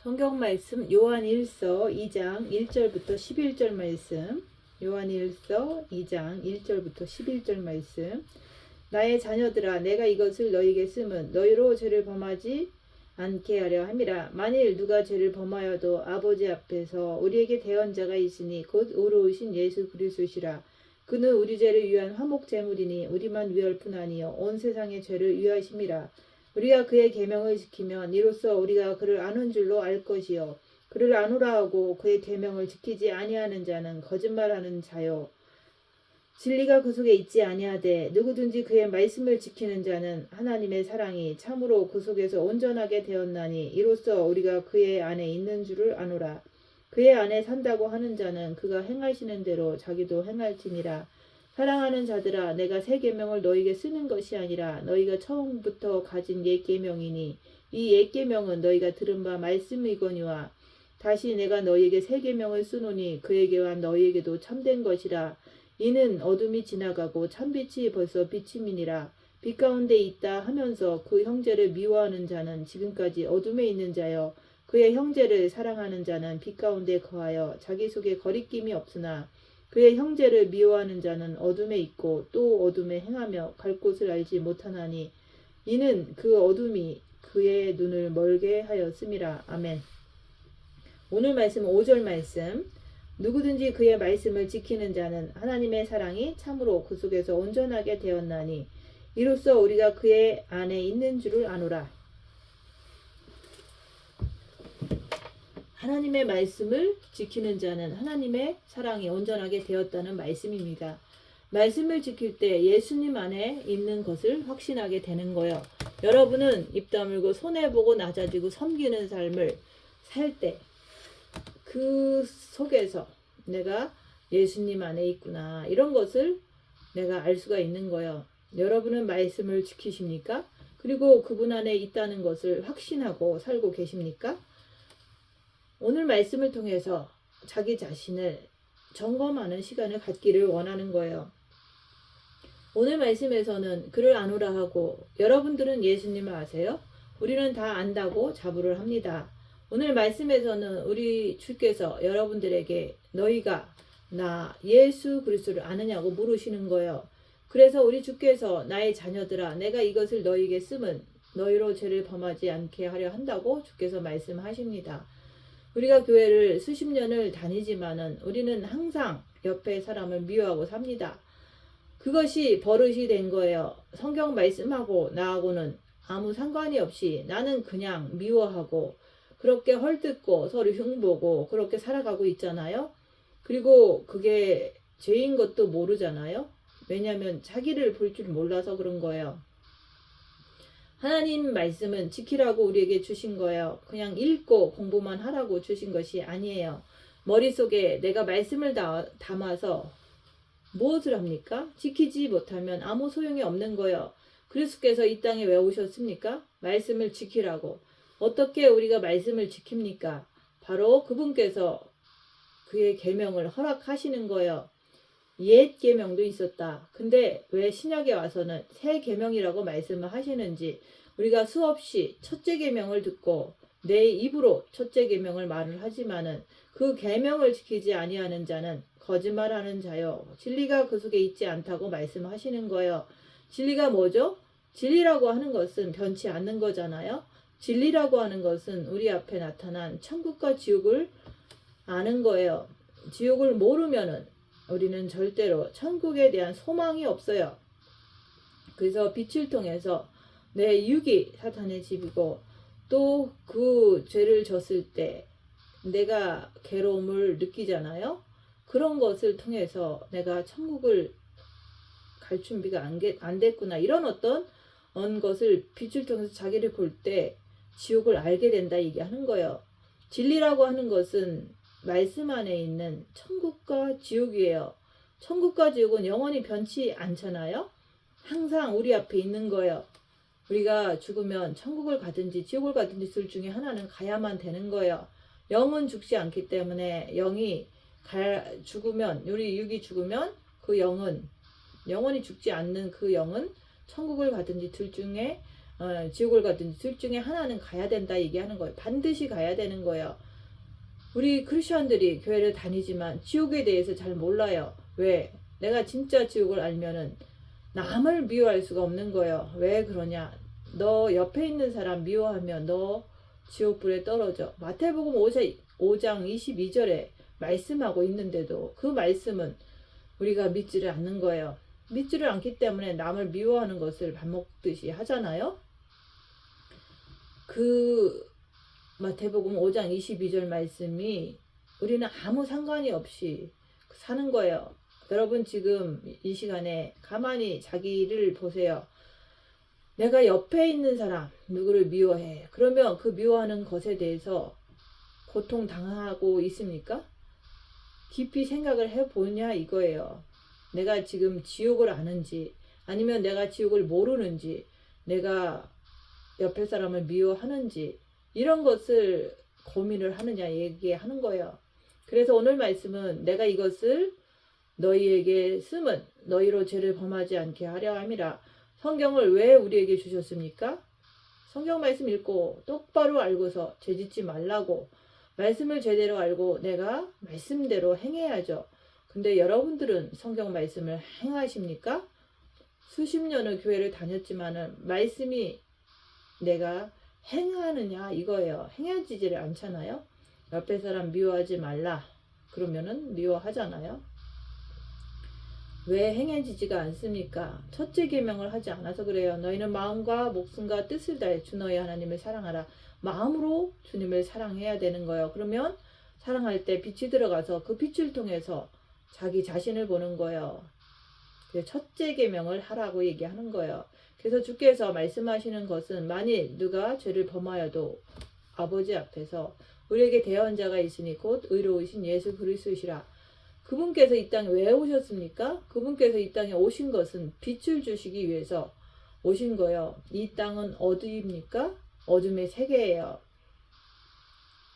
성경 말씀 요한일서 2장 1절부터 11절 말씀. 요한일서 2장 1절부터 11절 말씀. 나의 자녀들아, 내가 이것을 너희에게 쓰면 너희로 죄를 범하지 않게 하려 함이라. 만일 누가 죄를 범하여도 아버지 앞에서 우리에게 대언자가 있으니 곧 의로우신 예수 그리스도시라. 그는 우리 죄를 위한 화목 제물이니 우리만 위할 뿐 아니요 온 세상의 죄를 위하심이라. 우리가 그의 계명을 지키면 이로써 우리가 그를 아는 줄로 알 것이요 그를 아노라 하고 그의 계명을 지키지 아니하는 자는 거짓말하는 자요 진리가 그 속에 있지 아니하되 누구든지 그의 말씀을 지키는 자는 하나님의 사랑이 참으로 그 속에서 온전하게 되었나니 이로써 우리가 그의 안에 있는 줄을 아노라. 그의 안에 산다고 하는 자는 그가 행하시는 대로 자기도 행할지니라. 사랑하는 자들아, 내가 새 계명을 너희에게 쓰는 것이 아니라 너희가 처음부터 가진 옛 계명이니 이 옛 계명은 너희가 들은 바 말씀이거니와 다시 내가 너희에게 새 계명을 쓰노니 그에게와 너희에게도 참된 것이라. 이는 어둠이 지나가고 참빛이 벌써 비침이니라. 빛 가운데 있다 하면서 그 형제를 미워하는 자는 지금까지 어둠에 있는 자여 그의 형제를 사랑하는 자는 빛 가운데 거하여 자기 속에 거리낌이 없으나 그의 형제를 미워하는 자는 어둠에 있고 또 어둠에 행하며 갈 곳을 알지 못하나니 이는 그 어둠이 그의 눈을 멀게 하였음이라. 아멘. 오늘 말씀 5절 말씀. 누구든지 그의 말씀을 지키는 자는 하나님의 사랑이 참으로 그 속에서 온전하게 되었나니 이로써 우리가 그의 안에 있는 줄을 아노라. 하나님의 말씀을 지키는 자는 하나님의 사랑이 온전하게 되었다는 말씀입니다. 말씀을 지킬 때 예수님 안에 있는 것을 확신하게 되는 거예요. 여러분은 입 다물고 손해보고 낮아지고 섬기는 삶을 살 때 그 속에서 내가 예수님 안에 있구나 이런 것을 내가 알 수가 있는 거예요. 여러분은 말씀을 지키십니까? 그리고 그분 안에 있다는 것을 확신하고 살고 계십니까? 오늘 말씀을 통해서 자기 자신을 점검하는 시간을 갖기를 원하는 거예요. 오늘 말씀에서는 그를 아노라 하고 여러분들은 예수님을 아세요? 우리는 다 안다고 자부를 합니다. 오늘 말씀에서는 우리 주께서 여러분들에게 너희가 나 예수 그리스도를 아느냐고 물으시는 거예요. 그래서 우리 주께서 나의 자녀들아 내가 이것을 너희에게 쓰면 너희로 죄를 범하지 않게 하려 한다고 주께서 말씀하십니다. 우리가 교회를 수십 년을 다니지만은 우리는 항상 옆에 사람을 미워하고 삽니다. 그것이 버릇이 된 거예요. 성경 말씀하고 나하고는 아무 상관이 없이 나는 그냥 미워하고 그렇게 헐뜯고 서로 흉보고 그렇게 살아가고 있잖아요. 그리고 그게 죄인 것도 모르잖아요. 왜냐하면 자기를 볼 줄 몰라서 그런 거예요. 하나님 말씀은 지키라고 우리에게 주신 거예요. 그냥 읽고 공부만 하라고 주신 것이 아니에요. 머릿속에 내가 말씀을 담아서 무엇을 합니까? 지키지 못하면 아무 소용이 없는 거예요. 그리스도께서 이 땅에 왜 오셨습니까? 말씀을 지키라고. 어떻게 우리가 말씀을 지킵니까? 바로 그분께서 그의 계명을 허락하시는 거예요. 옛 계명도 있었다. 근데 왜 신약에 와서는 새 계명이라고 말씀을 하시는지 우리가 수없이 첫째 계명을 듣고 내 입으로 첫째 계명을 말을 하지만은 그 계명을 지키지 아니하는 자는 거짓말하는 자요 진리가 그 속에 있지 않다고 말씀하시는 거예요. 진리가 뭐죠? 진리라고 하는 것은 변치 않는 거잖아요. 진리라고 하는 것은 우리 앞에 나타난 천국과 지옥을 아는 거예요. 지옥을 모르면은 우리는 절대로 천국에 대한 소망이 없어요. 그래서 빛을 통해서 내 육이 사탄의 집이고 또 그 죄를 졌을 때 내가 괴로움을 느끼잖아요. 그런 것을 통해서 내가 천국을 갈 준비가 안 됐구나 이런 어떤 것을 빛을 통해서 자기를 볼 때 지옥을 알게 된다 얘기하는 거예요. 진리라고 하는 것은 말씀 안에 있는 천국과 지옥이에요. 천국과 지옥은 영원히 변치 않잖아요. 항상 우리 앞에 있는 거예요. 우리가 죽으면 천국을 가든지 지옥을 가든지 둘 중에 하나는 가야만 되는 거예요. 영은 죽지 않기 때문에 영이 죽으면 우리 육이 죽으면 그 영은 영원히 죽지 않는 그 영은 천국을 가든지 둘 중에 지옥을 가든지 둘 중에 하나는 가야 된다 얘기하는 거예요. 반드시 가야 되는 거예요. 우리 크리스천들이 교회를 다니지만 지옥에 대해서 잘 몰라요. 왜? 내가 진짜 지옥을 알면은 남을 미워할 수가 없는 거예요. 왜 그러냐? 너 옆에 있는 사람 미워하면 너 지옥불에 떨어져. 마태복음 5장 22절에 말씀하고 있는데도 그 말씀은 우리가 믿지를 않는 거예요. 믿지를 않기 때문에 남을 미워하는 것을 밥 먹듯이 하잖아요. 그 마태복음 5장 22절 말씀이 우리는 아무 상관이 없이 사는 거예요. 여러분 지금 이 시간에 가만히 자기를 보세요. 내가 옆에 있는 사람 누구를 미워해. 그러면 그 미워하는 것에 대해서 고통당하고 있습니까? 깊이 생각을 해보냐 이거예요. 내가 지금 지옥을 아는지 아니면 내가 지옥을 모르는지 내가 옆에 사람을 미워하는지 이런 것을 고민을 하느냐 얘기하는 거예요. 그래서 오늘 말씀은 내가 이것을 너희에게 쓰면 너희로 죄를 범하지 않게 하려 함이라. 성경을 왜 우리에게 주셨습니까? 성경 말씀 읽고 똑바로 알고서 죄짓지 말라고. 말씀을 제대로 알고 내가 말씀대로 행해야죠. 근데 여러분들은 성경 말씀을 행하십니까? 수십 년을 교회를 다녔지만은 말씀이 내가 행하느냐 이거예요. 행해지지를 않잖아요. 옆에 사람 미워하지 말라. 그러면은 미워하잖아요. 왜 행해지지가 않습니까? 첫째 계명을 하지 않아서 그래요. 너희는 마음과 목숨과 뜻을 다해 주 너희 하나님을 사랑하라. 마음으로 주님을 사랑해야 되는 거예요. 그러면 사랑할 때 빛이 들어가서 그 빛을 통해서 자기 자신을 보는 거예요. 첫째 계명을 하라고 얘기하는 거예요. 그래서 주께서 말씀하시는 것은 만일 누가 죄를 범하여도 아버지 앞에서 우리에게 대언자가 있으니 곧 의로우신 예수 그리스도시라. 그분께서 이 땅에 왜 오셨습니까? 그분께서 이 땅에 오신 것은 빛을 주시기 위해서 오신 거예요. 이 땅은 어디입니까? 어둠의 세계예요.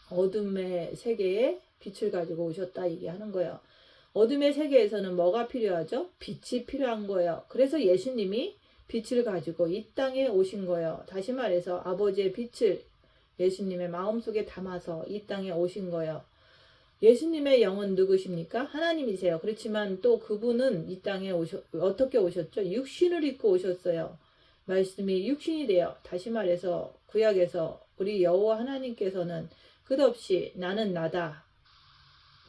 어둠의 세계에 빛을 가지고 오셨다 얘기하는 거예요. 어둠의 세계에서는 뭐가 필요하죠? 빛이 필요한 거예요. 그래서 예수님이 빛을 가지고 이 땅에 오신 거예요. 다시 말해서 아버지의 빛을 예수님의 마음속에 담아서 이 땅에 오신 거예요. 예수님의 영은 누구십니까? 하나님이세요. 그렇지만 또 그분은 이 땅에 어떻게 오셨죠? 육신을 입고 오셨어요. 말씀이 육신이 돼요. 다시 말해서 구약에서 우리 여호와 하나님께서는 끝없이 나는 나다.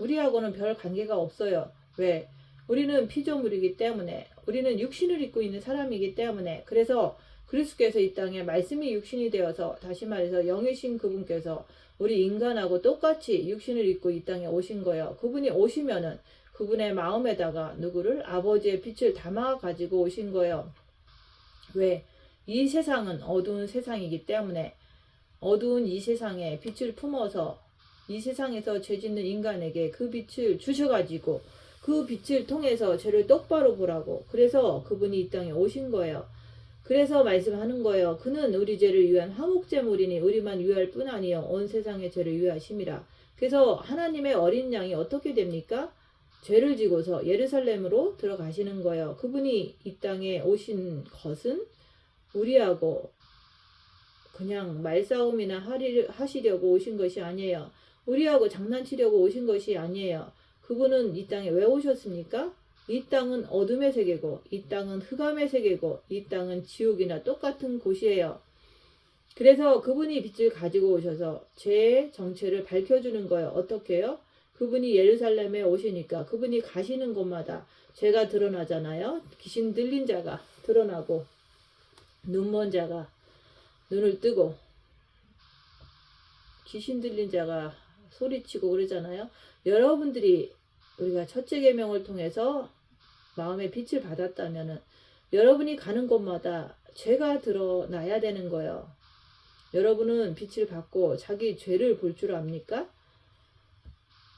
우리하고는 별 관계가 없어요. 왜? 우리는 피조물이기 때문에, 우리는 육신을 입고 있는 사람이기 때문에, 그래서 그리스도께서 이 땅에 말씀이 육신이 되어서, 다시 말해서 영이신 그분께서 우리 인간하고 똑같이 육신을 입고 이 땅에 오신 거예요. 그분이 오시면은 그분의 마음에다가 누구를? 아버지의 빛을 담아 가지고 오신 거예요. 왜? 이 세상은 어두운 세상이기 때문에 어두운 이 세상에 빛을 품어서 이 세상에서 죄 짓는 인간에게 그 빛을 주셔가지고 그 빛을 통해서 죄를 똑바로 보라고. 그래서 그분이 이 땅에 오신 거예요. 그래서 말씀하는 거예요. 그는 우리 죄를 위한 화목제물이니 우리만 위할 뿐 아니요 온 세상의 죄를 위하심이라. 그래서 하나님의 어린 양이 어떻게 됩니까? 죄를 지고서 예루살렘으로 들어가시는 거예요. 그분이 이 땅에 오신 것은 우리하고 그냥 말싸움이나 하시려고 오신 것이 아니에요. 우리하고 장난치려고 오신 것이 아니에요. 그분은 이 땅에 왜 오셨습니까? 이 땅은 어둠의 세계고 이 땅은 흑암의 세계고 이 땅은 지옥이나 똑같은 곳이에요. 그래서 그분이 빛을 가지고 오셔서 죄의 정체를 밝혀주는 거예요. 어떻게 해요? 그분이 예루살렘에 오시니까 그분이 가시는 곳마다 죄가 드러나잖아요. 귀신 들린 자가 드러나고 눈먼 자가 눈을 뜨고 귀신 들린 자가 소리치고 그러잖아요. 여러분들이 우리가 첫째 계명을 통해서 마음의 빛을 받았다면은 여러분이 가는 곳마다 죄가 드러나야 되는 거예요. 여러분은 빛을 받고 자기 죄를 볼 줄 압니까?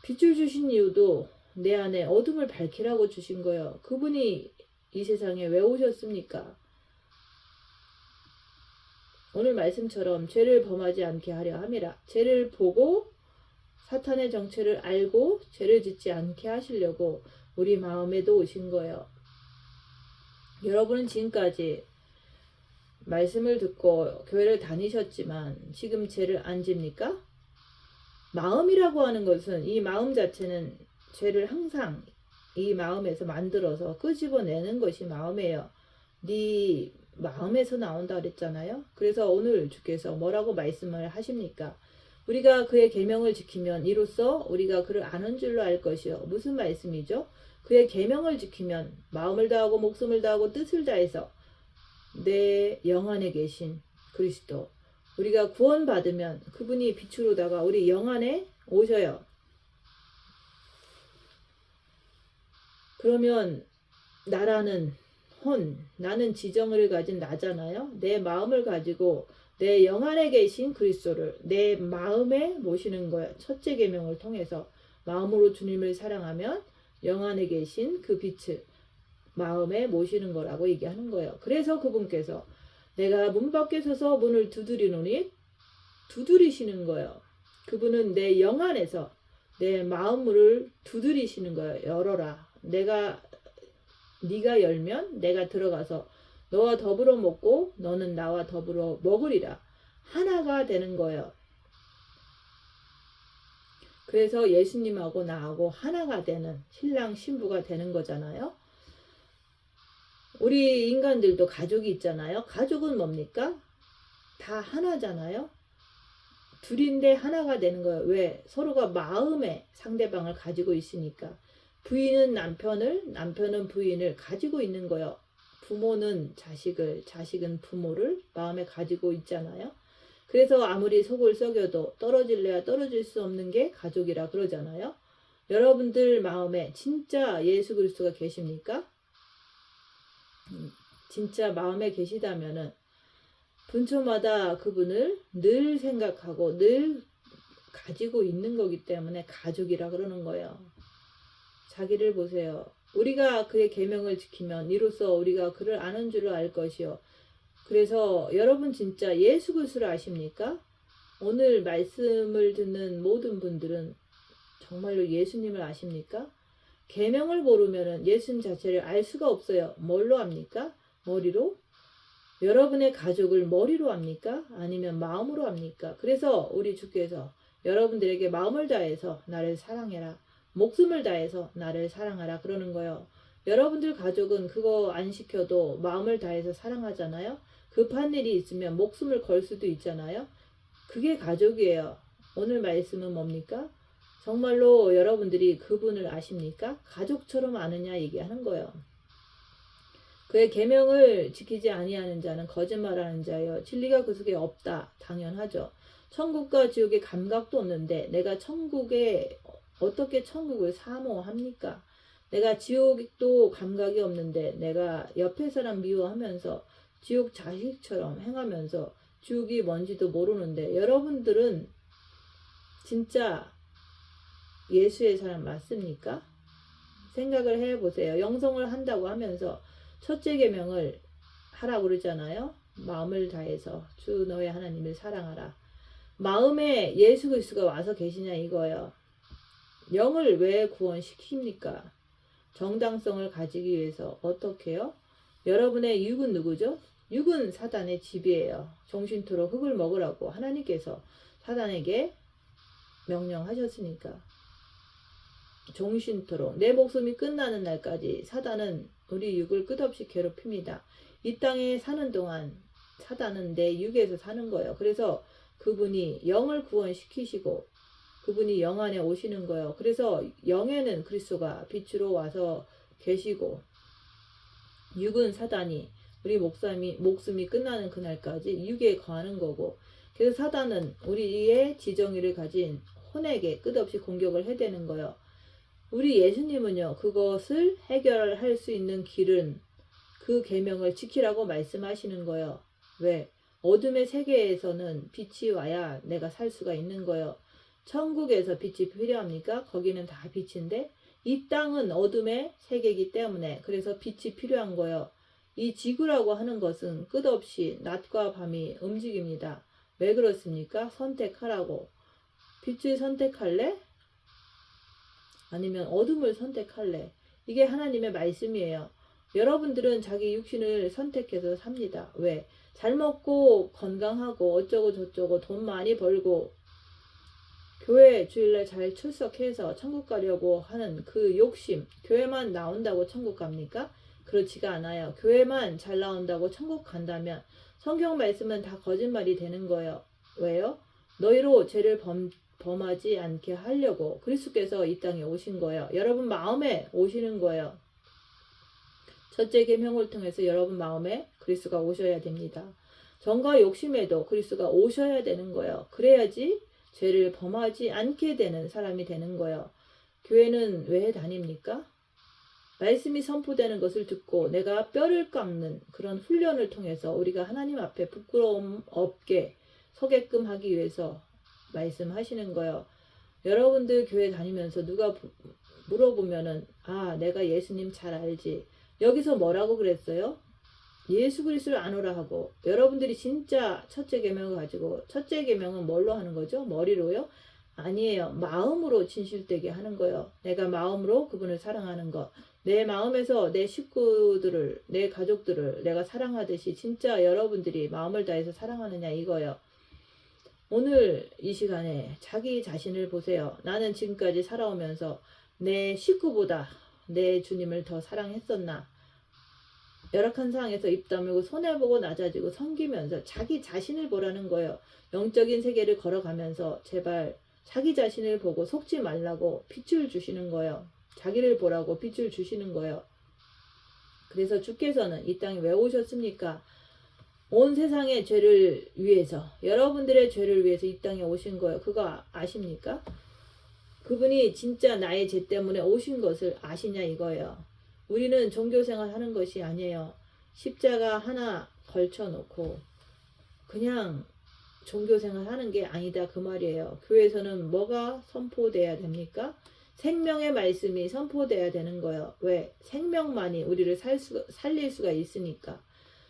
빛을 주신 이유도 내 안에 어둠을 밝히라고 주신 거예요. 그분이 이 세상에 왜 오셨습니까? 오늘 말씀처럼 죄를 범하지 않게 하려 함이라. 죄를 보고 사탄의 정체를 알고 죄를 짓지 않게 하시려고 우리 마음에도 오신 거예요. 여러분은 지금까지 말씀을 듣고 교회를 다니셨지만 지금 죄를 안 집니까? 마음이라고 하는 것은 이 마음 자체는 죄를 항상 이 마음에서 만들어서 끄집어내는 것이 마음이에요. 네 마음에서 나온다 그랬잖아요. 그래서 오늘 주께서 뭐라고 말씀을 하십니까? 우리가 그의 계명을 지키면 이로써 우리가 그를 아는 줄로 알 것이요. 무슨 말씀이죠? 그의 계명을 지키면 마음을 다하고 목숨을 다하고 뜻을 다해서 내 영 안에 계신 그리스도, 우리가 구원받으면 그분이 빛으로다가 우리 영 안에 오셔요. 그러면 나라는 나는 지정을 가진 나잖아요. 내 마음을 가지고 내 영 안에 계신 그리스도를 내 마음에 모시는 거예요. 첫째 계명을 통해서 마음으로 주님을 사랑하면 영 안에 계신 그 빛을 마음에 모시는 거라고 얘기하는 거예요. 그래서 그분께서 내가 문 밖에 서서 문을 두드리노니 두드리시는 거예요. 그분은 내 영 안에서 내 마음을 두드리시는 거예요. 열어라. 네가 열면 내가 들어가서 너와 더불어 먹고 너는 나와 더불어 먹으리라. 하나가 되는 거예요. 그래서 예수님하고 나하고 하나가 되는 신랑 신부가 되는 거잖아요. 우리 인간들도 가족이 있잖아요. 가족은 뭡니까? 다 하나잖아요. 둘인데 하나가 되는 거예요. 왜? 서로가 마음에 상대방을 가지고 있으니까. 부인은 남편을, 남편은 부인을 가지고 있는 거예요. 부모는 자식을, 자식은 부모를 마음에 가지고 있잖아요. 그래서 아무리 속을 썩여도 떨어질래야 떨어질 수 없는 게 가족이라 그러잖아요. 여러분들 마음에 진짜 예수 그리스도가 계십니까? 진짜 마음에 계시다면은 분초마다 그분을 늘 생각하고 늘 가지고 있는 거기 때문에 가족이라 그러는 거예요. 자기를 보세요. 우리가 그의 계명을 지키면 이로써 우리가 그를 아는 줄을 알 것이요. 그래서 여러분 진짜 예수 그리스도를 아십니까? 오늘 말씀을 듣는 모든 분들은 정말로 예수님을 아십니까? 계명을 모르면 예수님 자체를 알 수가 없어요. 뭘로 압니까? 머리로? 여러분의 가족을 머리로 합니까? 아니면 마음으로 합니까? 그래서 우리 주께서 여러분들에게 마음을 다해서 나를 사랑해라. 목숨을 다해서 나를 사랑하라 그러는 거예요. 여러분들 가족은 그거 안 시켜도 마음을 다해서 사랑하잖아요. 급한 일이 있으면 목숨을 걸 수도 있잖아요. 그게 가족이에요. 오늘 말씀은 뭡니까? 정말로 여러분들이 그분을 아십니까? 가족처럼 아느냐 얘기하는 거예요. 그의 계명을 지키지 아니하는 자는 거짓말하는 자여 진리가 그 속에 없다. 당연하죠. 천국과 지옥의 감각도 없는데 내가 천국에 어떻게 천국을 사모합니까? 내가 지옥도 감각이 없는데 내가 옆에 사람 미워하면서 지옥 자식처럼 행하면서 지옥이 뭔지도 모르는데 여러분들은 진짜 예수의 사람 맞습니까? 생각을 해보세요. 영성을 한다고 하면서 첫째 계명을 하라고 그러잖아요. 마음을 다해서 주 너의 하나님을 사랑하라. 마음에 예수 그리스도가 와서 계시냐 이거예요. 영을 왜 구원시킵니까? 정당성을 가지기 위해서 어떻게 해요? 여러분의 육은 누구죠? 육은 사단의 집이에요. 정신토록 흙을 먹으라고 하나님께서 사단에게 명령하셨으니까. 정신토록 내 목숨이 끝나는 날까지 사단은 우리 육을 끝없이 괴롭힙니다. 이 땅에 사는 동안 사단은 내 육에서 사는 거예요. 그래서 그분이 영을 구원시키시고 그분이 영 안에 오시는 거예요. 그래서 영에는 그리스도가 빛으로 와서 계시고 육은 사단이 우리 목숨이 끝나는 그날까지 육에 거하는 거고 그래서 사단은 우리의 지정의를 가진 혼에게 끝없이 공격을 해대는 거예요. 우리 예수님은요. 그것을 해결할 수 있는 길은 그 계명을 지키라고 말씀하시는 거예요. 왜? 어둠의 세계에서는 빛이 와야 내가 살 수가 있는 거예요. 천국에서 빛이 필요합니까? 거기는 다 빛인데 이 땅은 어둠의 세계이기 때문에 그래서 빛이 필요한 거예요. 이 지구라고 하는 것은 끝없이 낮과 밤이 움직입니다. 왜 그렇습니까? 선택하라고. 빛을 선택할래? 아니면 어둠을 선택할래? 이게 하나님의 말씀이에요. 여러분들은 자기 육신을 선택해서 삽니다. 왜? 잘 먹고 건강하고 어쩌고 저쩌고 돈 많이 벌고 교회 주일날 잘 출석해서 천국 가려고 하는 그 욕심, 교회만 나온다고 천국 갑니까? 그렇지가 않아요. 교회만 잘 나온다고 천국 간다면 성경 말씀은 다 거짓말이 되는 거예요. 왜요? 너희로 죄를 범하지 않게 하려고 그리스도께서 이 땅에 오신 거예요. 여러분 마음에 오시는 거예요. 첫째 계명을 통해서 여러분 마음에 그리스도가 오셔야 됩니다. 정과 욕심에도 그리스도가 오셔야 되는 거예요. 그래야지 죄를 범하지 않게 되는 사람이 되는 거예요. 교회는 왜 다닙니까? 말씀이 선포되는 것을 듣고 내가 뼈를 깎는 그런 훈련을 통해서 우리가 하나님 앞에 부끄러움 없게 서게끔 하기 위해서 말씀하시는 거예요. 여러분들 교회 다니면서 누가 물어보면은 내가 예수님 잘 알지. 여기서 뭐라고 그랬어요? 예수 그리스도를 아노라 하고 여러분들이 진짜 첫째 계명을 가지고 첫째 계명은 뭘로 하는 거죠? 머리로요? 아니에요. 마음으로 진실되게 하는 거예요. 내가 마음으로 그분을 사랑하는 것. 내 마음에서 내 식구들을 내 가족들을 내가 사랑하듯이 진짜 여러분들이 마음을 다해서 사랑하느냐 이거예요. 오늘 이 시간에 자기 자신을 보세요. 나는 지금까지 살아오면서 내 식구보다 내 주님을 더 사랑했었나? 열악한 상황에서 입 다물고 손해보고 낮아지고 섬기면서 자기 자신을 보라는 거예요. 영적인 세계를 걸어가면서 제발 자기 자신을 보고 속지 말라고 빛을 주시는 거예요. 자기를 보라고 빛을 주시는 거예요. 그래서 주께서는 이 땅에 왜 오셨습니까? 온 세상의 죄를 위해서, 여러분들의 죄를 위해서 이 땅에 오신 거예요. 그거 아십니까? 그분이 진짜 나의 죄 때문에 오신 것을 아시냐 이거예요. 우리는 종교생활 하는 것이 아니에요. 십자가 하나 걸쳐놓고 그냥 종교생활 하는 게 아니다 그 말이에요. 교회에서는 뭐가 선포돼야 됩니까? 생명의 말씀이 선포돼야 되는 거예요. 왜? 생명만이 우리를 살릴 수가 있으니까.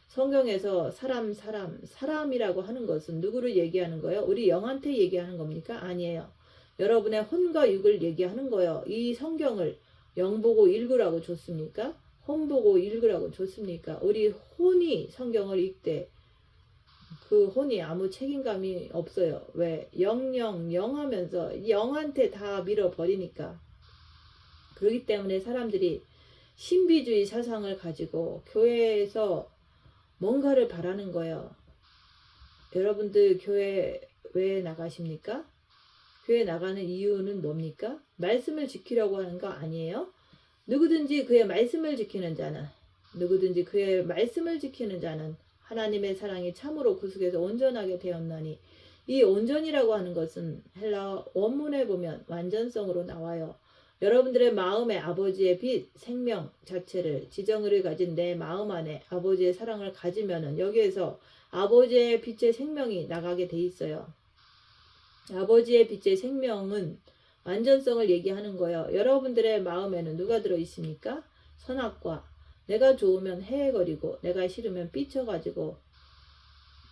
성경에서 사람이라고 하는 것은 누구를 얘기하는 거예요? 우리 영한테 얘기하는 겁니까? 아니에요. 여러분의 혼과 육을 얘기하는 거예요. 이 성경을 영 보고 읽으라고 줬습니까? 혼 보고 읽으라고 줬습니까? 우리 혼이 성경을 읽되 그 혼이 아무 책임감이 없어요. 왜? 영 하면서 영한테 다 밀어버리니까. 그렇기 때문에 사람들이 신비주의 사상을 가지고 교회에서 뭔가를 바라는 거예요. 여러분들 교회 왜 나가십니까? 교회 나가는 이유는 뭡니까? 말씀을 지키려고 하는 거 아니에요? 누구든지 그의 말씀을 지키는 자는 하나님의 사랑이 참으로 그 속에서 온전하게 되었나니 이 온전이라고 하는 것은 헬라 원문에 보면 완전성으로 나와요. 여러분들의 마음에 아버지의 빛, 생명 자체를 지정의를 가진 내 마음 안에 아버지의 사랑을 가지면은 여기에서 아버지의 빛의 생명이 나가게 돼 있어요. 아버지의 빛의 생명은 완전성을 얘기하는 거예요. 여러분들의 마음에는 누가 들어있습니까? 선악과. 내가 좋으면 헤헤거리고 내가 싫으면 삐쳐가지고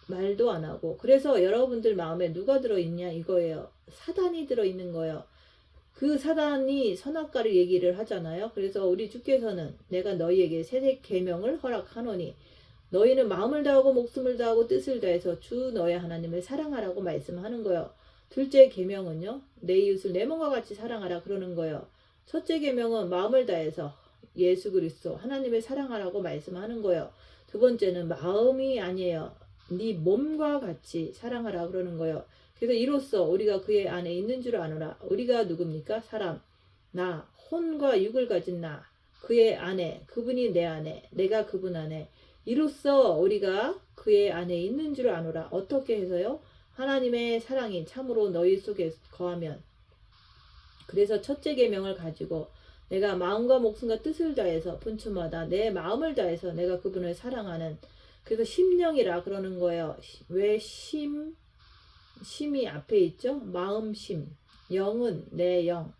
말도 안 하고. 그래서 여러분들 마음에 누가 들어있냐 이거예요. 사단이 들어있는 거예요. 그 사단이 선악과를 얘기를 하잖아요. 그래서 우리 주께서는 내가 너희에게 새 계명을 허락하노니 너희는 마음을 다하고 목숨을 다하고 뜻을 다해서 주 너의 하나님을 사랑하라고 말씀하는 거예요. 둘째 계명은요, 내 이웃을 내 몸과 같이 사랑하라 그러는 거예요. 첫째 계명은 마음을 다해서 예수 그리스도 하나님을 사랑하라고 말씀하는 거예요. 두 번째는 마음이 아니에요. 네 몸과 같이 사랑하라 그러는 거예요. 그래서 이로써 우리가 그의 안에 있는 줄 아노라. 우리가 누굽니까? 사람, 나, 혼과 육을 가진 나, 그의 안에, 그분이 내 안에, 내가 그분 안에. 이로써 우리가 그의 안에 있는 줄 아노라. 어떻게 해서요? 하나님의 사랑이 참으로 너희 속에 거하면. 그래서 첫째 계명을 가지고 내가 마음과 목숨과 뜻을 다해서 분초마다 내 마음을 다해서 내가 그분을 사랑하는, 그래서 심령이라 그러는 거예요. 왜 심이 앞에 있죠? 마음심. 영은 내 영.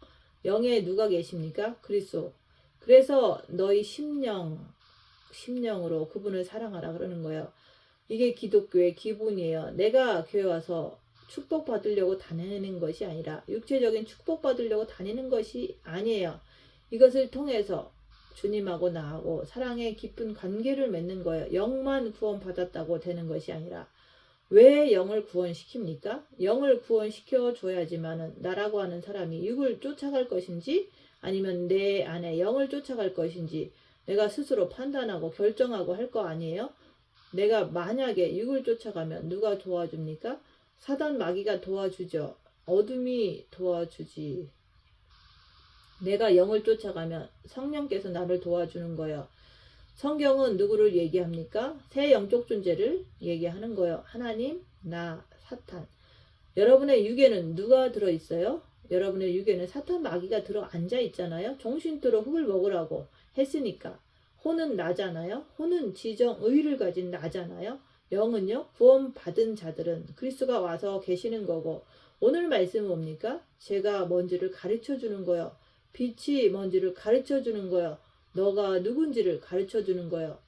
영에 누가 계십니까? 그리스도. 그래서 너희 심령으로 그분을 사랑하라 그러는 거예요. 이게 기독교의 기본이에요. 내가 교회 와서 축복받으려고 다니는 것이 아니라 육체적인 축복받으려고 다니는 것이 아니에요. 이것을 통해서 주님하고 나하고 사랑의 깊은 관계를 맺는 거예요. 영만 구원받았다고 되는 것이 아니라 왜 영을 구원시킵니까? 영을 구원시켜 줘야지만은 나라고 하는 사람이 육을 쫓아갈 것인지 아니면 내 안에 영을 쫓아갈 것인지 내가 스스로 판단하고 결정하고 할 거 아니에요? 내가 만약에 육을 쫓아가면 누가 도와줍니까? 사단 마귀가 도와주죠. 어둠이 도와주지. 내가 영을 쫓아가면 성령께서 나를 도와주는 거예요. 성경은 누구를 얘기합니까? 새 영적 존재를 얘기하는 거예요. 하나님, 나, 사탄. 여러분의 육에는 누가 들어있어요? 여러분의 육에는 사탄 마귀가 들어 앉아 있잖아요. 종신토록 흙을 먹으라고 했으니까. 혼은 나잖아요. 혼은 지정의를 가진 나잖아요. 영은요, 구원받은 자들은 그리스도가 와서 계시는 거고, 오늘 말씀은 뭡니까? 제가 뭔지를 가르쳐 주는 거예요. 빛이 뭔지를 가르쳐 주는 거예요. 너가 누군지를 가르쳐 주는 거예요.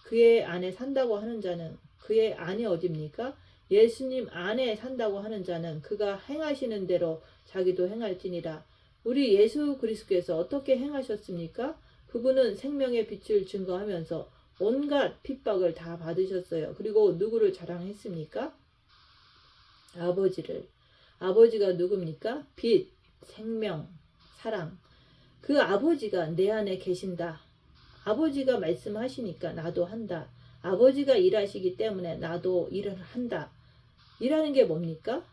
그의 안에 산다고 하는 자는, 그의 안이 어딥니까? 예수님 안에 산다고 하는 자는 그가 행하시는 대로 자기도 행할지니라. 우리 예수 그리스도께서 어떻게 행하셨습니까? 그분은 생명의 빛을 증거하면서 온갖 핍박을 다 받으셨어요. 그리고 누구를 자랑했습니까? 아버지를. 아버지가 누굽니까? 빛, 생명, 사랑. 그 아버지가 내 안에 계신다. 아버지가 말씀하시니까 나도 한다. 아버지가 일하시기 때문에 나도 일을 한다. 일하는 게 뭡니까?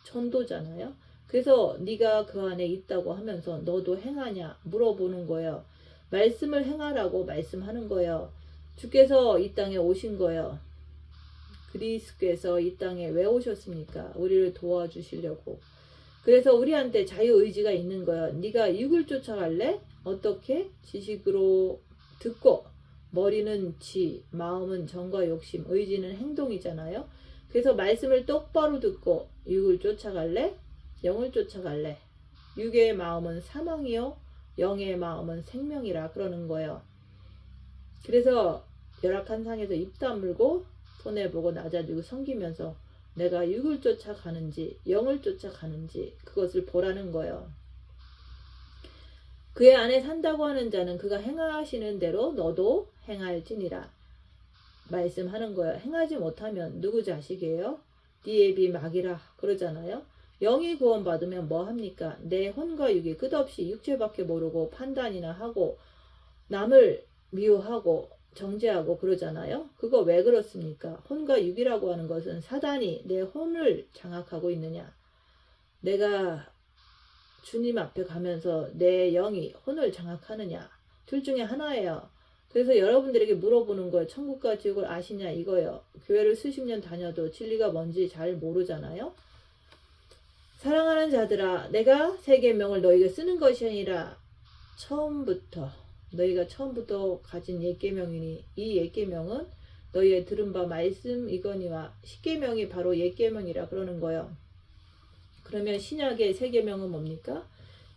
전도잖아요. 그래서 네가 그 안에 있다고 하면서 너도 행하냐 물어보는 거예요. 말씀을 행하라고 말씀하는 거예요. 주께서 이 땅에 오신 거예요. 그리스도께서 이 땅에 왜 오셨습니까? 우리를 도와주시려고. 그래서 우리한테 자유의지가 있는 거예요. 네가 육을 쫓아갈래? 어떻게? 지식으로 듣고 머리는 지, 마음은 정과 욕심, 의지는 행동이잖아요. 그래서 말씀을 똑바로 듣고 육을 쫓아갈래? 영을 쫓아갈래? 육의 마음은 사망이요 영의 마음은 생명이라 그러는 거예요. 그래서 열악한 상에서 입 다물고 손해보고 낮아지고 섬기면서 내가 육을 쫓아가는지 영을 쫓아가는지 그것을 보라는 거예요. 그의 안에 산다고 하는 자는 그가 행하시는 대로 너도 행할지니라 말씀하는 거예요. 행하지 못하면 누구 자식이에요? 네 애비 막이라 그러잖아요. 영이 구원받으면 뭐 합니까? 내 혼과 육이 끝없이 육체밖에 모르고 판단이나 하고 남을 미워하고 정죄하고 그러잖아요. 그거 왜 그렇습니까? 혼과 육이라고 하는 것은 사단이 내 혼을 장악하고 있느냐? 내가 주님 앞에 가면서 내 영이 혼을 장악하느냐? 둘 중에 하나예요. 그래서 여러분들에게 물어보는 거예요. 천국과 지옥을 아시냐 이거예요. 교회를 수십 년 다녀도 진리가 뭔지 잘 모르잖아요. 사랑하는 자들아, 내가 새 계명을 너에게 쓰는 것이 아니라 너희가 처음부터 가진 옛 계명이니 이 옛 계명은 너희의 들은 바 말씀이거니와 십계명이 바로 옛 계명이라 그러는 거예요. 그러면 신약의 새 계명은 뭡니까?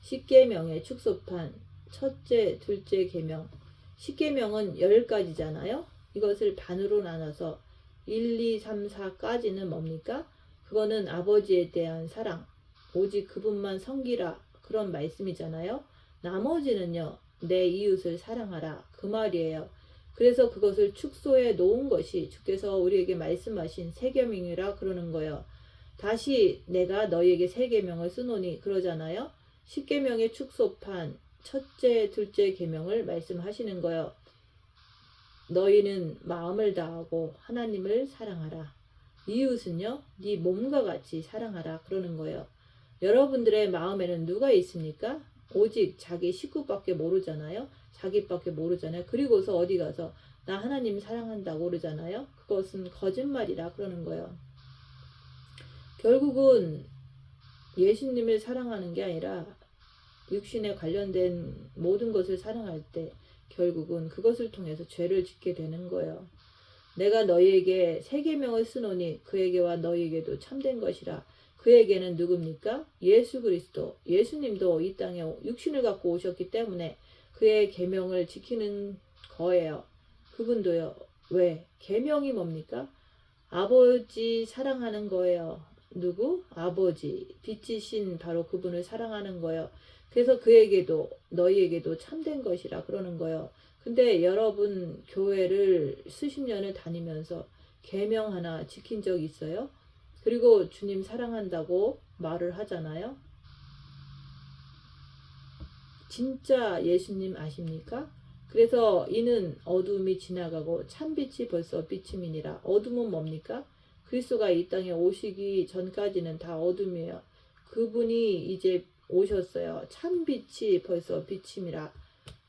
십계명의 축소판 첫째, 둘째 계명. 십계명은 10가지잖아요. 이것을 반으로 나눠서 1, 2, 3, 4까지는 뭡니까? 그거는 아버지에 대한 사랑, 오직 그분만 섬기라 그런 말씀이잖아요. 나머지는요, 내 이웃을 사랑하라 그 말이에요. 그래서 그것을 축소해 놓은 것이 주께서 우리에게 말씀하신 새 계명이라 그러는 거예요. 다시 내가 너희에게 새 계명을 쓰노니 그러잖아요. 십계명의 축소판 첫째, 둘째 계명을 말씀하시는 거예요. 너희는 마음을 다하고 하나님을 사랑하라. 이웃은요, 네 몸과 같이 사랑하라 그러는 거예요. 여러분들의 마음에는 누가 있습니까? 오직 자기 식구밖에 모르잖아요. 자기밖에 모르잖아요. 그리고서 어디 가서 나 하나님 사랑한다고 그러잖아요. 그것은 거짓말이라 그러는 거예요. 결국은 예수님을 사랑하는 게 아니라 육신에 관련된 모든 것을 사랑할 때 결국은 그것을 통해서 죄를 짓게 되는 거예요. 내가 너희에게 새 계명을 쓰노니 그에게와 너희에게도 참된 것이라. 그에게는 누굽니까? 예수 그리스도. 예수님도 이 땅에 육신을 갖고 오셨기 때문에 그의 계명을 지키는 거예요. 그분도요. 왜? 계명이 뭡니까? 아버지 사랑하는 거예요. 누구? 아버지. 빛이신 바로 그분을 사랑하는 거예요. 그래서 그에게도 너희에게도 참된 것이라 그러는 거예요. 근데 여러분 교회를 수십 년을 다니면서 계명 하나 지킨 적 있어요? 그리고 주님 사랑한다고 말을 하잖아요. 진짜 예수님 아십니까? 그래서 이는 어둠이 지나가고 참빛이 벌써 비침이니라. 어둠은 뭡니까? 그리스도가 이 땅에 오시기 전까지는 다 어둠이에요. 그분이 이제 오셨어요. 참빛이 벌써 비침이라.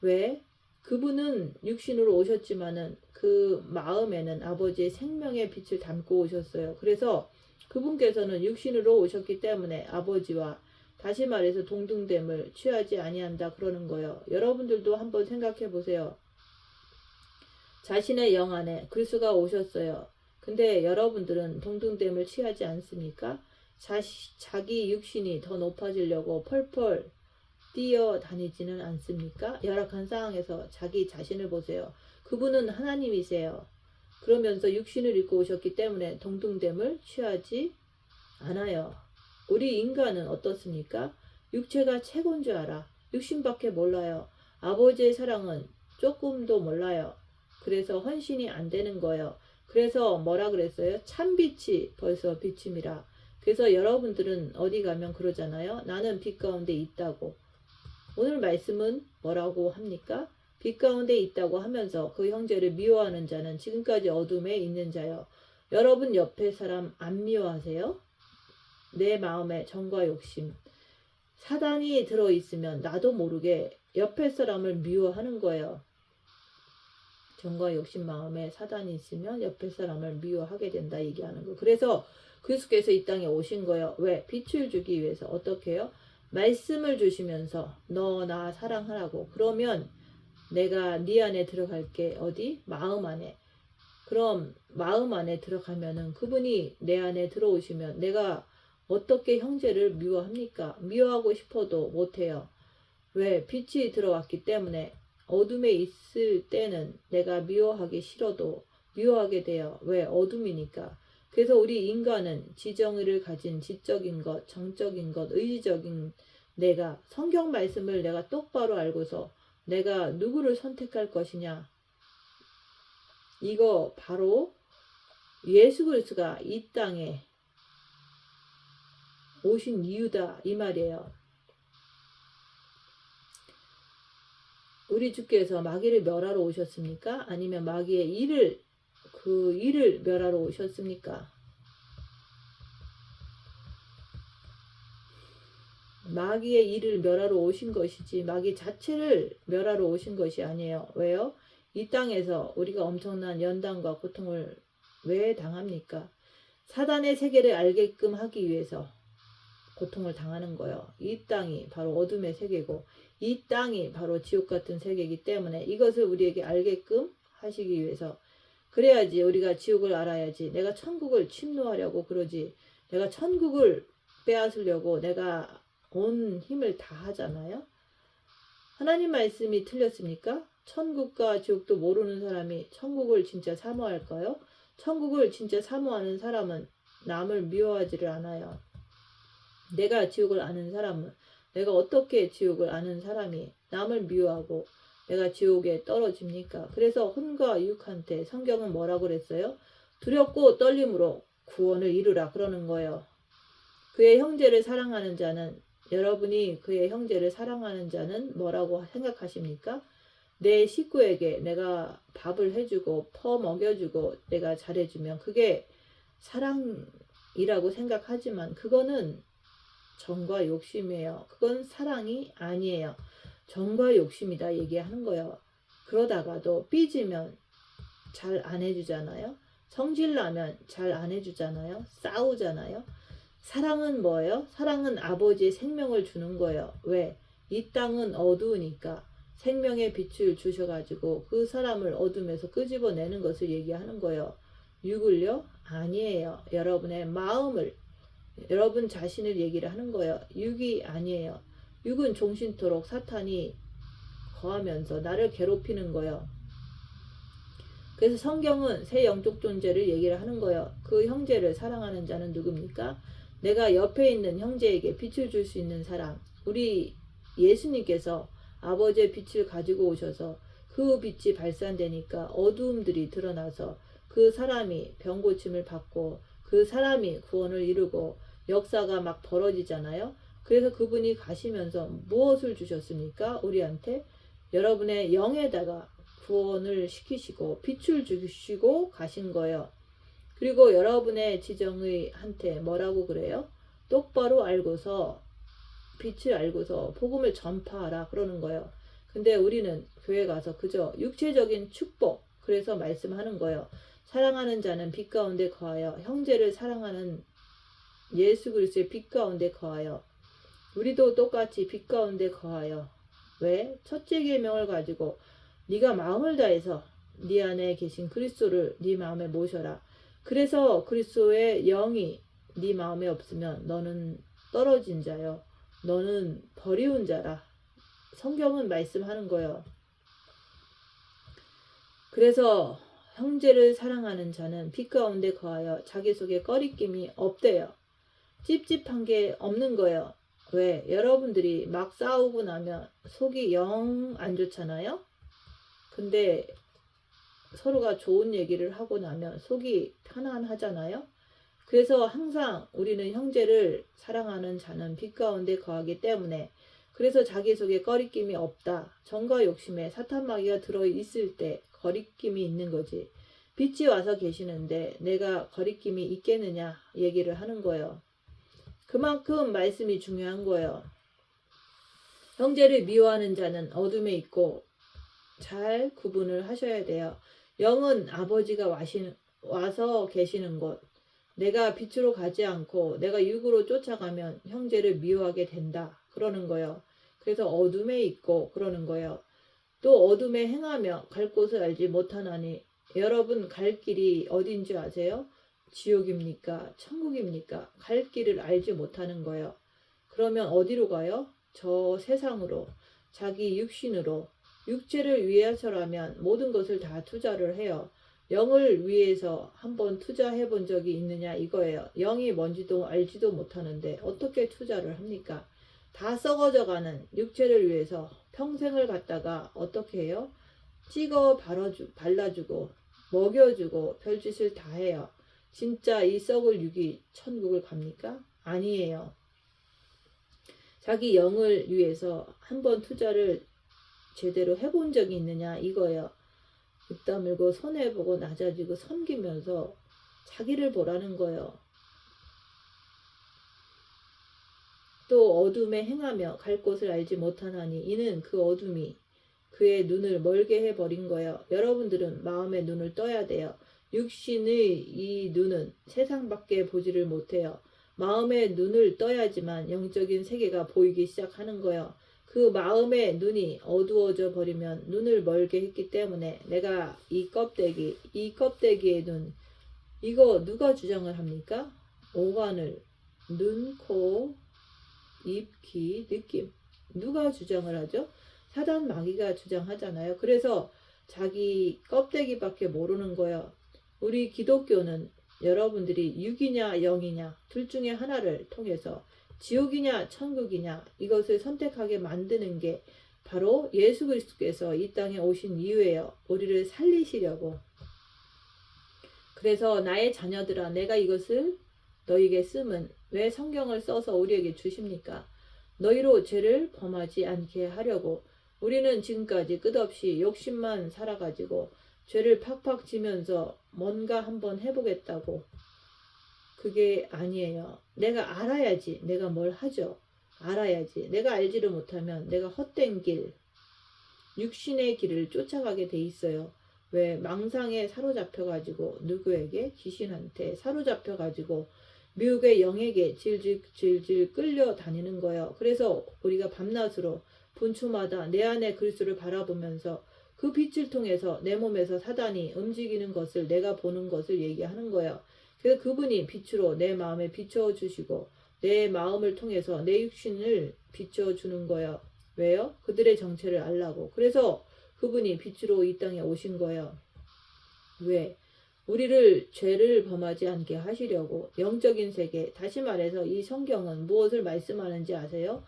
왜? 그분은 육신으로 오셨지만은 그 마음에는 아버지의 생명의 빛을 담고 오셨어요. 그래서 그분께서는 육신으로 오셨기 때문에 아버지와 다시 말해서 동등됨을 취하지 아니한다 그러는 거예요. 여러분들도 한번 생각해 보세요. 자신의 영 안에 그리스도가 오셨어요. 근데 여러분들은 동등됨을 취하지 않습니까? 자기 육신이 더 높아지려고 펄펄 뛰어다니지는 않습니까? 열악한 상황에서 자기 자신을 보세요. 그분은 하나님이세요. 그러면서 육신을 입고 오셨기 때문에 동등됨을 취하지 않아요. 우리 인간은 어떻습니까? 육체가 최고인 줄 알아. 육신밖에 몰라요. 아버지의 사랑은 조금도 몰라요. 그래서 헌신이 안 되는 거예요. 그래서 뭐라 그랬어요? 참빛이 벌써 비침이라. 그래서 여러분들은 어디 가면 그러잖아요. 나는 빛 가운데 있다고. 오늘 말씀은 뭐라고 합니까? 빛 가운데 있다고 하면서 그 형제를 미워하는 자는 지금까지 어둠에 있는 자요. 여러분 옆에 사람 안 미워하세요? 내 마음에 정과 욕심. 사단이 들어있으면 나도 모르게 옆에 사람을 미워하는 거예요. 정과 욕심 마음에 사단이 있으면 옆에 사람을 미워하게 된다 얘기하는 거. 그래서 그리스도께서 이 땅에 오신 거예요. 왜? 빛을 주기 위해서. 어떻게 해요? 말씀을 주시면서 너 나 사랑하라고. 그러면 내가 네 안에 들어갈게. 어디? 마음 안에. 그럼 마음 안에 들어가면은 그분이 내 안에 들어오시면 내가 어떻게 형제를 미워합니까? 미워하고 싶어도 못해요. 왜? 빛이 들어왔기 때문에 어둠에 있을 때는 내가 미워하기 싫어도 미워하게 돼요. 왜? 어둠이니까. 그래서 우리 인간은 지정의를 가진 지적인 것, 정적인 것, 의지적인 내가 성경 말씀을 내가 똑바로 알고서 내가 누구를 선택할 것이냐. 이거 바로 예수 그리스도가 이 땅에 오신 이유다 이 말이에요. 우리 주께서 마귀를 멸하러 오셨습니까? 아니면 마귀의 일을 멸하러 오셨습니까? 마귀의 일을 멸하러 오신 것이지 마귀 자체를 멸하러 오신 것이 아니에요. 왜요? 이 땅에서 우리가 엄청난 연단과 고통을 왜 당합니까? 사단의 세계를 알게끔 하기 위해서 고통을 당하는 거예요. 이 땅이 바로 어둠의 세계고 이 땅이 바로 지옥 같은 세계이기 때문에 이것을 우리에게 알게끔 하시기 위해서 그래야지 우리가 지옥을 알아야지 내가 천국을 침노하려고 그러지 내가 천국을 빼앗으려고 내가 온 힘을 다 하잖아요. 하나님 말씀이 틀렸습니까? 천국과 지옥도 모르는 사람이 천국을 진짜 사모할까요? 천국을 진짜 사모하는 사람은 남을 미워하지를 않아요. 내가 지옥을 아는 사람은 내가 어떻게 지옥을 아는 사람이 남을 미워하고 내가 지옥에 떨어집니까? 그래서 혼과 유혹한테 성경은 뭐라고 그랬어요? 두렵고 떨림으로 구원을 이루라 그러는 거예요. 그의 형제를 사랑하는 자는 여러분이 그의 형제를 사랑하는 자는 뭐라고 생각하십니까? 내 식구에게 내가 밥을 해주고 퍼먹여주고 내가 잘해주면 그게 사랑이라고 생각하지만 그거는 정과 욕심이에요. 그건 사랑이 아니에요. 정과 욕심이다 얘기하는 거예요. 그러다가도 삐지면 잘 안 해주잖아요. 성질나면 잘 안 해주잖아요. 싸우잖아요. 사랑은 뭐예요? 사랑은 아버지의 생명을 주는 거예요. 왜? 이 땅은 어두우니까 생명의 빛을 주셔가지고 그 사람을 어둠에서 끄집어내는 것을 얘기하는 거예요. 육을요? 아니에요. 여러분의 마음을 여러분 자신을 얘기를 하는 거예요. 육이 아니에요. 육은 종신토록 사탄이 거하면서 나를 괴롭히는 거예요. 그래서 성경은 새 영적 존재를 얘기를 하는 거예요. 그 형제를 사랑하는 자는 누굽니까? 내가 옆에 있는 형제에게 빛을 줄 수 있는 사람, 우리 예수님께서 아버지의 빛을 가지고 오셔서 그 빛이 발산되니까 어두움들이 드러나서 그 사람이 병고침을 받고 그 사람이 구원을 이루고 역사가 막 벌어지잖아요. 그래서 그분이 가시면서 무엇을 주셨습니까? 우리한테 여러분의 영에다가 구원을 시키시고 빛을 주시고 가신 거예요. 그리고 여러분의 지정의 한테 뭐라고 그래요? 똑바로 알고서 빛을 알고서 복음을 전파하라 그러는 거예요. 근데 우리는 교회 가서 그저 육체적인 축복, 그래서 말씀하는 거예요. 사랑하는 자는 빛 가운데 거하여 형제를 사랑하는 예수 그리스도의 빛 가운데 거하여 우리도 똑같이 빛 가운데 거하여. 왜? 첫째 계명을 가지고 네가 마음을 다해서 네 안에 계신 그리스도를 네 마음에 모셔라. 그래서 그리스도의 영이 네 마음에 없으면 너는 떨어진 자요, 너는 버리운 자라. 성경은 말씀하는 거예요. 그래서 형제를 사랑하는 자는 빛 가운데 거하여 자기 속에 꺼리낌이 없대요. 찝찝한 게 없는 거예요. 왜? 여러분들이 막 싸우고 나면 속이 영 안 좋잖아요. 근데 서로가 좋은 얘기를 하고 나면 속이 편안하잖아요. 그래서 항상 우리는 형제를 사랑하는 자는 빛 가운데 거하기 때문에, 그래서 자기 속에 꺼리낌이 없다. 정과 욕심에 사탄 마귀가 들어있을 때 거리낌이 있는 거지. 빛이 와서 계시는데 내가 거리낌이 있겠느냐 얘기를 하는 거예요. 그만큼 말씀이 중요한 거예요. 형제를 미워하는 자는 어둠에 있고 잘 구분을 하셔야 돼요. 영은 아버지가 와서 계시는 곳. 내가 빛으로 가지 않고 내가 육으로 쫓아가면 형제를 미워하게 된다 그러는 거예요. 그래서 어둠에 있고 그러는 거예요. 또 어둠에 행하며 갈 곳을 알지 못하나니. 여러분 갈 길이 어딘지 아세요? 지옥입니까? 천국입니까? 갈 길을 알지 못하는 거예요. 그러면 어디로 가요? 저 세상으로, 자기 육신으로. 육체를 위해서라면 모든 것을 다 투자를 해요. 영을 위해서 한번 투자해 본 적이 있느냐 이거예요. 영이 뭔지도 알지도 못하는데 어떻게 투자를 합니까? 다 썩어져 가는 육체를 위해서 평생을 갖다가 어떻게 해요? 찍어 발라주고 먹여주고 별짓을 다 해요. 진짜 이 썩을 육이 천국을 갑니까? 아니에요. 자기 영을 위해서 한번 투자를 제대로 해본 적이 있느냐 이거예요. 입 다물고 손해보고 낮아지고 섬기면서 자기를 보라는 거예요. 또 어둠에 행하며 갈 곳을 알지 못하나니 이는 그 어둠이 그의 눈을 멀게 해버린 거예요. 여러분들은 마음의 눈을 떠야 돼요. 육신의 이 눈은 세상밖에 보지를 못해요. 마음의 눈을 떠야지만 영적인 세계가 보이기 시작하는 거예요. 그 마음의 눈이 어두워져 버리면 눈을 멀게 했기 때문에 내가 이 껍데기의 눈, 이거 누가 주장을 합니까? 오간을, 눈, 코, 입, 귀, 느낌, 누가 주장을 하죠? 사단 마귀가 주장하잖아요. 그래서 자기 껍데기밖에 모르는 거예요. 우리 기독교는 여러분들이 육이냐 영이냐 둘 중에 하나를 통해서 지옥이냐 천국이냐 이것을 선택하게 만드는 게 바로 예수 그리스도께서 이 땅에 오신 이유예요. 우리를 살리시려고. 그래서 나의 자녀들아 내가 이것을 너희에게 쓰면 왜 성경을 써서 우리에게 주십니까? 너희로 죄를 범하지 않게 하려고. 우리는 지금까지 끝없이 욕심만 살아가지고 죄를 팍팍 지면서 뭔가 한번 해보겠다고. 그게 아니에요. 내가 알아야지 내가 뭘 하죠. 알아야지. 내가 알지를 못하면 내가 헛된 길, 육신의 길을 쫓아가게 돼 있어요. 왜? 망상에 사로잡혀가지고 누구에게? 귀신한테 사로잡혀가지고 미혹의 영에게 질질 끌려다니는 거예요. 그래서 우리가 밤낮으로 분초마다 내 안에 그리스도를 바라보면서 그 빛을 통해서 내 몸에서 사단이 움직이는 것을 내가 보는 것을 얘기하는 거예요. 그래서 그분이 빛으로 내 마음에 비춰주시고 내 마음을 통해서 내 육신을 비춰주는 거예요. 왜요? 그들의 정체를 알라고. 그래서 그분이 빛으로 이 땅에 오신 거예요. 왜? 우리를 죄를 범하지 않게 하시려고 영적인 세계, 다시 말해서 이 성경은 무엇을 말씀하는지 아세요?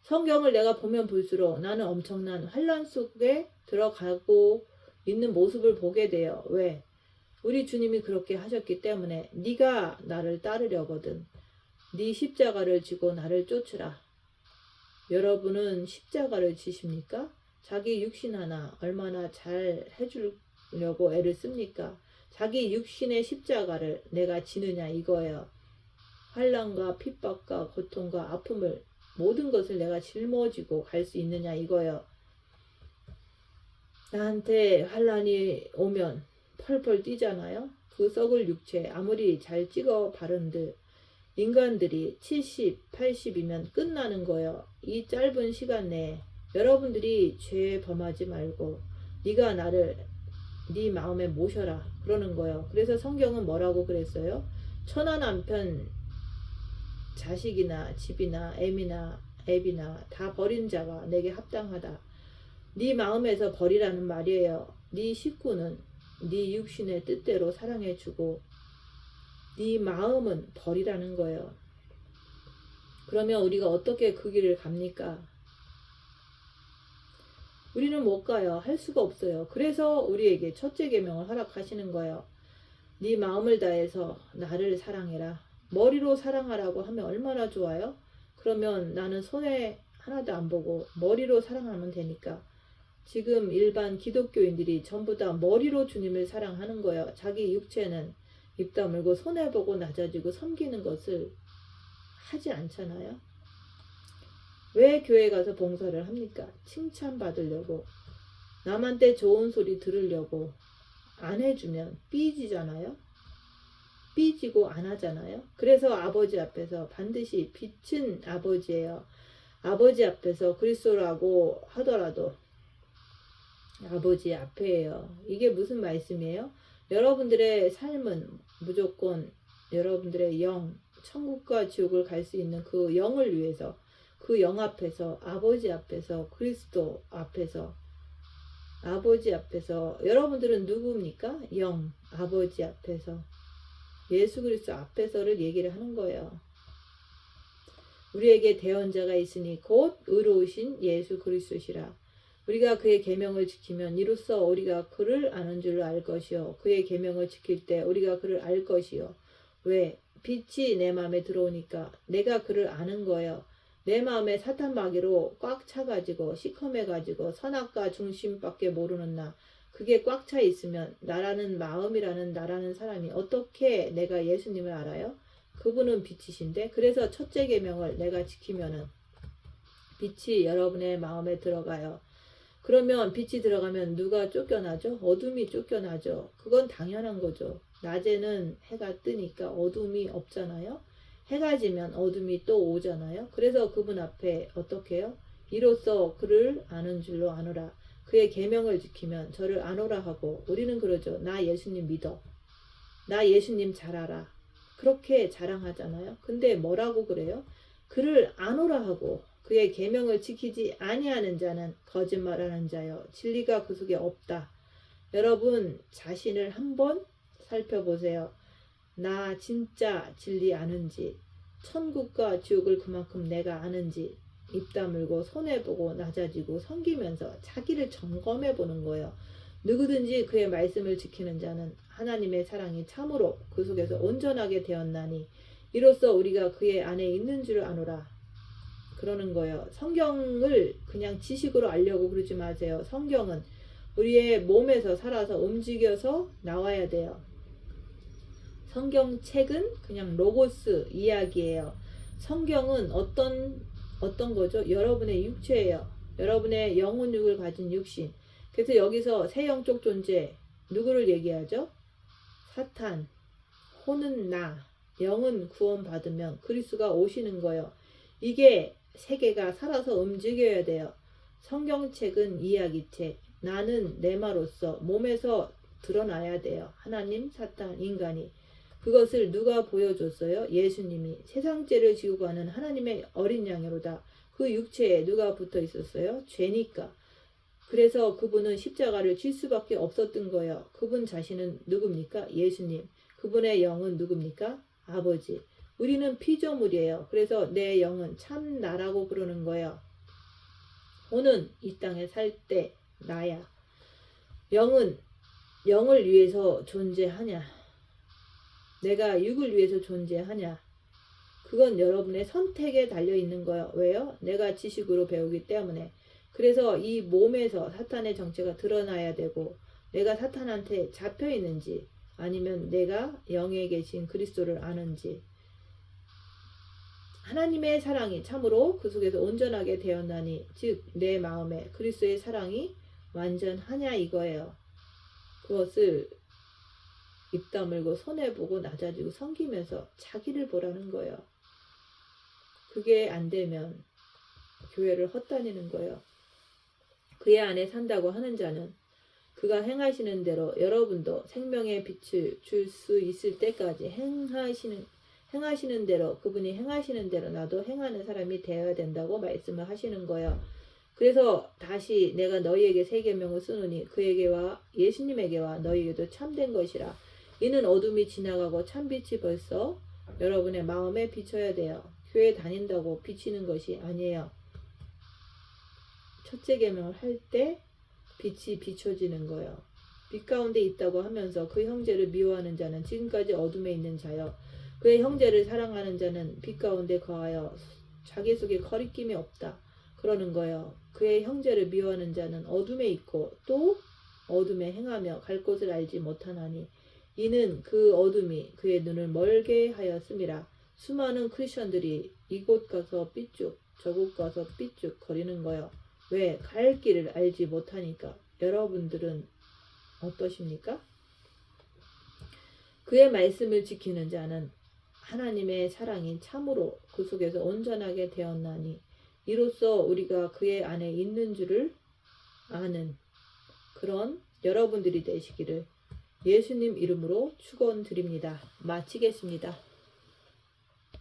성경을 내가 보면 볼수록 나는 엄청난 환란 속에 들어가고 있는 모습을 보게 돼요. 왜? 우리 주님이 그렇게 하셨기 때문에. 네가 나를 따르려거든 네 십자가를 지고 나를 쫓으라. 여러분은 십자가를 지십니까? 자기 육신 하나 얼마나 잘 해주려고 애를 씁니까? 자기 육신의 십자가를 내가 지느냐 이거예요. 환난과 핍박과 고통과 아픔을 모든 것을 내가 짊어지고 갈 수 있느냐 이거예요. 나한테 환난이 오면 펄펄 뛰잖아요. 그 썩을 육체 아무리 잘 찍어 바른들 인간들이 70, 80이면 끝나는 거예요. 이 짧은 시간 내에 여러분들이 죄 범하지 말고 네가 나를 네 마음에 모셔라 그러는 거예요. 그래서 성경은 뭐라고 그랬어요? 천하 남편 자식이나 집이나 애미나 애비나 다 버린 자가 내게 합당하다. 네 마음에서 버리라는 말이에요. 네 식구는 네 육신의 뜻대로 사랑해주고 네 마음은 버리라는 거예요. 그러면 우리가 어떻게 그 길을 갑니까? 우리는 못 가요. 할 수가 없어요. 그래서 우리에게 첫째 계명을 허락하시는 거예요. 네 마음을 다해서 나를 사랑해라. 머리로 사랑하라고 하면 얼마나 좋아요? 그러면 나는 손에 하나도 안 보고 머리로 사랑하면 되니까. 지금 일반 기독교인들이 전부 다 머리로 주님을 사랑하는 거예요. 자기 육체는 입 다물고 손해보고 낮아지고 섬기는 것을 하지 않잖아요. 왜 교회 가서 봉사를 합니까? 칭찬받으려고, 남한테 좋은 소리 들으려고. 안 해주면 삐지잖아요. 삐지고 안 하잖아요. 그래서 아버지 앞에서 반드시 빛은 아버지예요. 아버지 앞에서 그리스도라고 하더라도 아버지 앞에예요. 이게 무슨 말씀이에요? 여러분들의 삶은 무조건 여러분들의 영, 천국과 지옥을 갈 수 있는 그 영을 위해서, 그 영 앞에서, 아버지 앞에서, 그리스도 앞에서, 아버지 앞에서. 여러분들은 누구입니까? 영, 아버지 앞에서, 예수 그리스도 앞에서를 얘기를 하는 거예요. 우리에게 대언자가 있으니 곧 의로우신 예수 그리스도시라. 우리가 그의 계명을 지키면 이로써 우리가 그를 아는 줄로 알 것이요, 그의 계명을 지킬 때 우리가 그를 알 것이요. 왜? 빛이 내 마음에 들어오니까 내가 그를 아는 거예요. 내 마음에 사탄 마귀로 꽉 차가지고 시커매가지고 선악과 중심밖에 모르는 나, 그게 꽉 차 있으면 나라는 마음이라는 나라는 사람이 어떻게 내가 예수님을 알아요? 그분은 빛이신데. 그래서 첫째 계명을 내가 지키면은 빛이 여러분의 마음에 들어가요. 그러면 빛이 들어가면 누가 쫓겨나죠? 어둠이 쫓겨나죠. 그건 당연한 거죠. 낮에는 해가 뜨니까 어둠이 없잖아요. 해가 지면 어둠이 또 오잖아요. 그래서 그분 앞에 어떻게 해요? 이로써 그를 아는 줄로 아노라. 그의 계명을 지키면 저를 아노라 하고. 우리는 그러죠. 나 예수님 믿어. 나 예수님 잘 알아. 그렇게 자랑하잖아요. 근데 뭐라고 그래요? 그를 아노라 하고 그의 계명을 지키지 아니하는 자는 거짓말하는 자요, 진리가 그 속에 없다. 여러분 자신을 한번 살펴보세요. 나 진짜 진리 아는지, 천국과 지옥을 그만큼 내가 아는지. 입 다물고 손해보고 낮아지고 섬기면서 자기를 점검해 보는 거예요. 누구든지 그의 말씀을 지키는 자는 하나님의 사랑이 참으로 그 속에서 온전하게 되었나니 이로써 우리가 그의 안에 있는 줄 아노라. 그러는 거예요. 성경을 그냥 지식으로 알려고 그러지 마세요. 성경은 우리의 몸에서 살아서 움직여서 나와야 돼요. 성경책은 그냥 로고스 이야기예요. 성경은 어떤 거죠? 여러분의 육체예요. 여러분의 영혼육을 가진 육신. 그래서 여기서 새 영적 존재, 누구를 얘기하죠? 사탄, 혼은 나, 영은 구원받으면 그리스도가 오시는 거예요. 이게 세계가 살아서 움직여야 돼요. 성경책은 이야기책, 나는 내마로서 몸에서 드러나야 돼요. 하나님, 사탄, 인간이. 그것을 누가 보여줬어요? 예수님이. 세상 죄를 지고 가는 하나님의 어린 양이로다. 그 육체에 누가 붙어 있었어요? 죄니까. 그래서 그분은 십자가를 질 수밖에 없었던 거예요. 그분 자신은 누굽니까? 예수님. 그분의 영은 누굽니까? 아버지. 우리는 피조물이에요. 그래서 내 영은 참 나라고 그러는 거예요. 오는 이 땅에 살 때 나야. 영은 영을 위해서 존재하냐? 내가 육을 위해서 존재하냐? 그건 여러분의 선택에 달려 있는 거예요. 왜요? 내가 지식으로 배우기 때문에. 그래서 이 몸에서 사탄의 정체가 드러나야 되고, 내가 사탄한테 잡혀 있는지 아니면 내가 영에 계신 그리스도를 아는지, 하나님의 사랑이 참으로 그 속에서 온전하게 되었나니, 즉 내 마음에 그리스도의 사랑이 완전하냐 이거예요. 그것을 입 다물고 손해보고 낮아지고 섬기면서 자기를 보라는 거예요. 그게 안 되면 교회를 헛다니는 거예요. 그의 안에 산다고 하는 자는 그가 행하시는 대로 여러분도 생명의 빛을 줄 수 있을 때까지 행하시는 대로, 그분이 행하시는 대로 나도 행하는 사람이 되어야 된다고 말씀을 하시는 거예요. 그래서 다시 내가 너희에게 새 계명을 쓰노니 그에게와 예수님에게와 너희에게도 참된 것이라. 이는 어둠이 지나가고 참빛이 벌써 여러분의 마음에 비춰야 돼요. 교회 다닌다고 비치는 것이 아니에요. 첫째 계명을 할 때 빛이 비춰지는 거예요. 빛 가운데 있다고 하면서 그 형제를 미워하는 자는 지금까지 어둠에 있는 자요. 그의 형제를 사랑하는 자는 빛 가운데 거하여 자기 속에 거리낌이 없다. 그러는 거예요. 그의 형제를 미워하는 자는 어둠에 있고 또 어둠에 행하며 갈 곳을 알지 못하나니 이는 그 어둠이 그의 눈을 멀게 하였음이라. 수많은 크리스천들이 이곳 가서 삐쭉 저곳 가서 삐쭉 거리는 거예요. 왜? 갈 길을 알지 못하니까. 여러분들은 어떠십니까? 그의 말씀을 지키는 자는 하나님의 사랑이 참으로 그 속에서 온전하게 되었나니 이로써 우리가 그의 안에 있는 줄을 아는 그런 여러분들이 되시기를 예수님 이름으로 축원드립니다. 마치겠습니다.